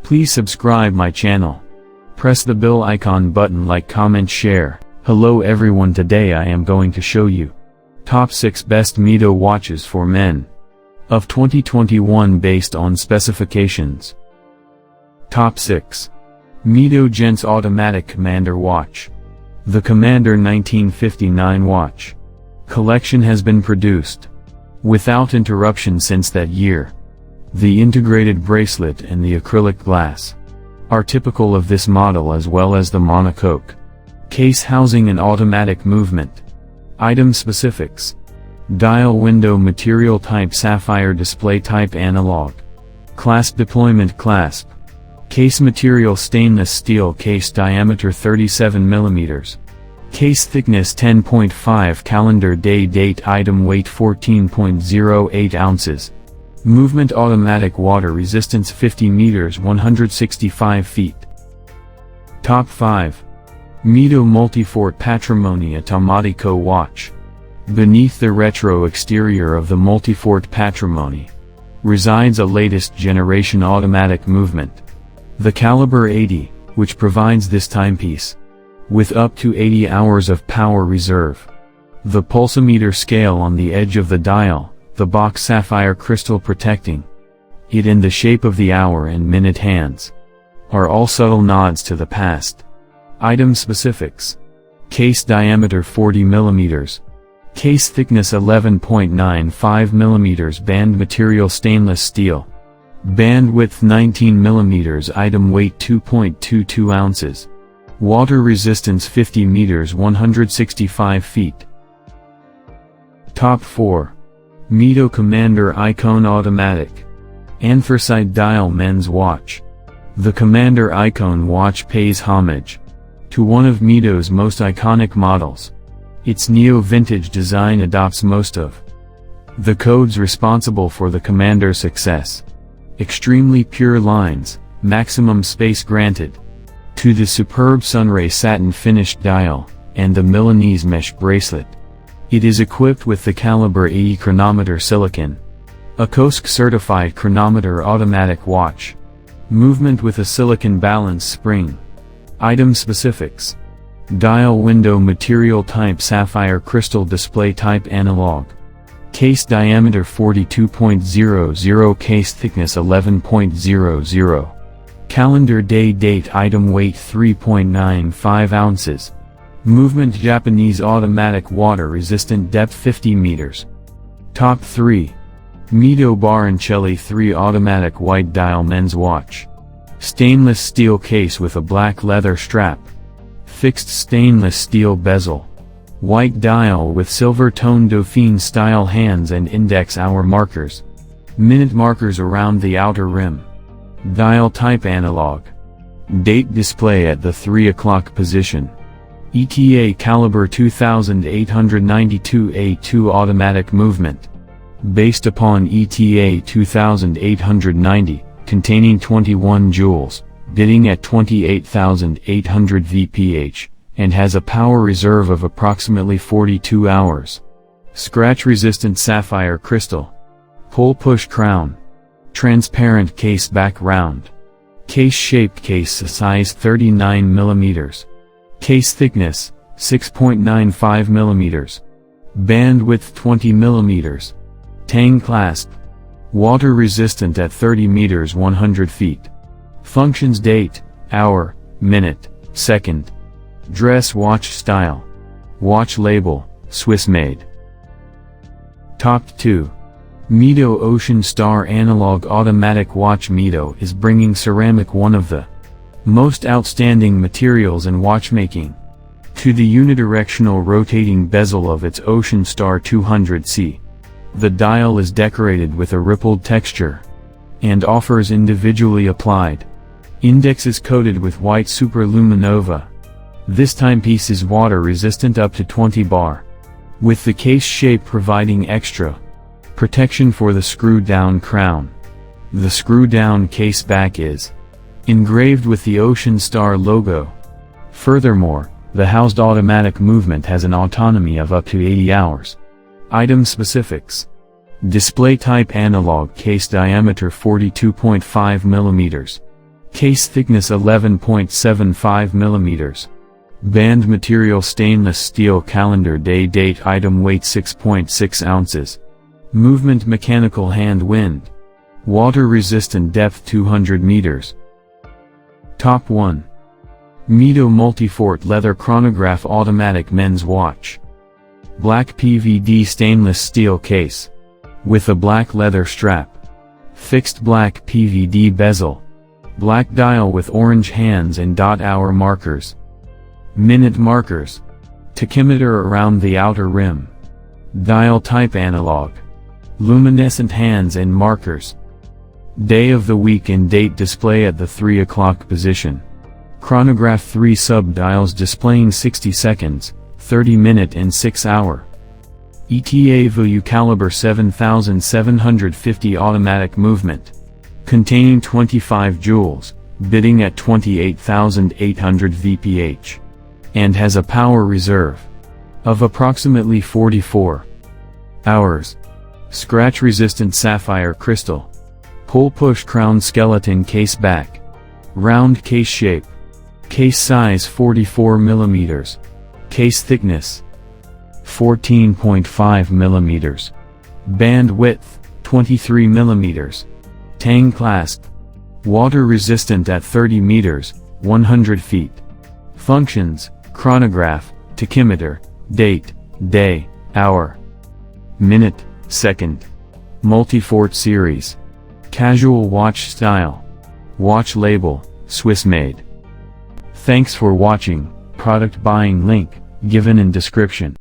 Please subscribe my channel. Press the bell icon button, like, comment, share. Hello everyone, today I am going to show you top 6 best Mido watches for men of 2021 based on specifications. Top 6. Mido Gents Automatic Commander Watch. The Commander 1959 watch collection has been produced without interruption since that year. The integrated bracelet and the acrylic glass are typical of this model, as well as the monocoque case housing and automatic movement. Item specifics: dial window material type sapphire, display type analog, clasp deployment clasp, case material stainless steel, case diameter 37 mm, case thickness 10.5, calendar day date, item weight 14.08 ounces, movement automatic, water resistance 50 meters 165 feet. Top 5. Mido Multifort Patrimony Automatico Watch. Beneath the retro exterior of the Multifort Patrimony resides a latest generation automatic movement, the Caliber 80, which provides this timepiece with up to 80 hours of power reserve. The pulsometer scale on the edge of the dial, the box sapphire crystal protecting it, in the shape of the hour and minute hands, are all subtle nods to the past. Item specifics: case diameter 40 mm, case thickness 11.95 mm, band material stainless steel, band width 19 mm, item weight 2.22 ounces, water resistance 50 meters 165 feet. Top 4. Mido Commander Icon Automatic Anthracite Dial Men's Watch. The Commander Icon watch pays homage to one of Mido's most iconic models. Its neo-vintage design adopts most of the codes responsible for the Commander's success. Extremely pure lines, maximum space granted to the superb sunray satin finished dial, and the Milanese mesh bracelet. It is equipped with the Caliber 80 chronometer silicon, a COSC certified chronometer automatic watch, movement with a silicon balance spring. Item specifics: dial window material type sapphire crystal, display type analog, case diameter 42.00, case thickness 11.00, calendar day date, item weight 3.95 ounces, movement Japanese automatic, water resistant, depth 50 meters. Top 3. Mido Baroncelli 3 Automatic White Dial Men's Watch. Stainless steel case with a black leather strap, fixed stainless steel bezel, white dial with silver tone Dauphine style hands and index hour markers, minute markers around the outer rim, dial type analog, date display at the 3 o'clock position. ETA caliber 2892 A2 automatic movement, based upon ETA 2890, containing 21 joules, bidding at 28,800 VPH, and has a power reserve of approximately 42 hours. Scratch resistant sapphire crystal, pull push crown, transparent case background, case shaped, case size 39 mm, case thickness 6.95 mm, band width 20 mm, tang clasp, water resistant at 30 meters 100 feet. Functions: date, hour, minute, second. Dress watch style. Watch label, Swiss made. Top 2. Mido Ocean Star Analog Automatic Watch. Mido is bringing ceramic, one of the most outstanding materials in watchmaking, to the unidirectional rotating bezel of its Ocean Star 200C. The dial is decorated with a rippled texture and offers individually applied indexes coated with white superluminova. This timepiece is water resistant up to 20 bar, with the case shape providing extra protection for the screw-down crown. The screw-down case back is engraved with the Ocean Star logo. Furthermore, the housed automatic movement has an autonomy of up to 80 hours. Item specifics: display type analog, case diameter 42.5 mm, Case thickness 11.75 mm. Band material stainless steel calendar day date item weight 6.6 ounces. Movement mechanical hand wind. Water resistant depth 200 meters. Top 1. Mido Multifort Leather Chronograph Automatic Men's Watch. Black PVD stainless steel case. With a black leather strap. Fixed black PVD bezel. Black dial with orange hands and hour markers. Minute markers. Tachymeter around the outer rim. Dial type analog. Luminescent hands and markers. Day of the week and date display at the 3 o'clock position. Chronograph 3 sub-dials displaying 60 seconds, 30 minute and 6 hour. ETA value caliber 7750 automatic movement. Containing 25 joules, bidding at 28,800 VPH. And has a power reserve of approximately 44 hours. Scratch resistant sapphire crystal. Pull push crown skeleton case back. Round case shape. Case size 44 mm. Case thickness 14.5 mm. Band width 23 mm. Tang clasp. Water resistant at 30 meters, 100 feet. Functions: chronograph, tachymeter, date, day, hour, minute, second. Multifort series. Casual watch style. Watch label, Swiss made. Thanks for watching. Product buying link, given in description.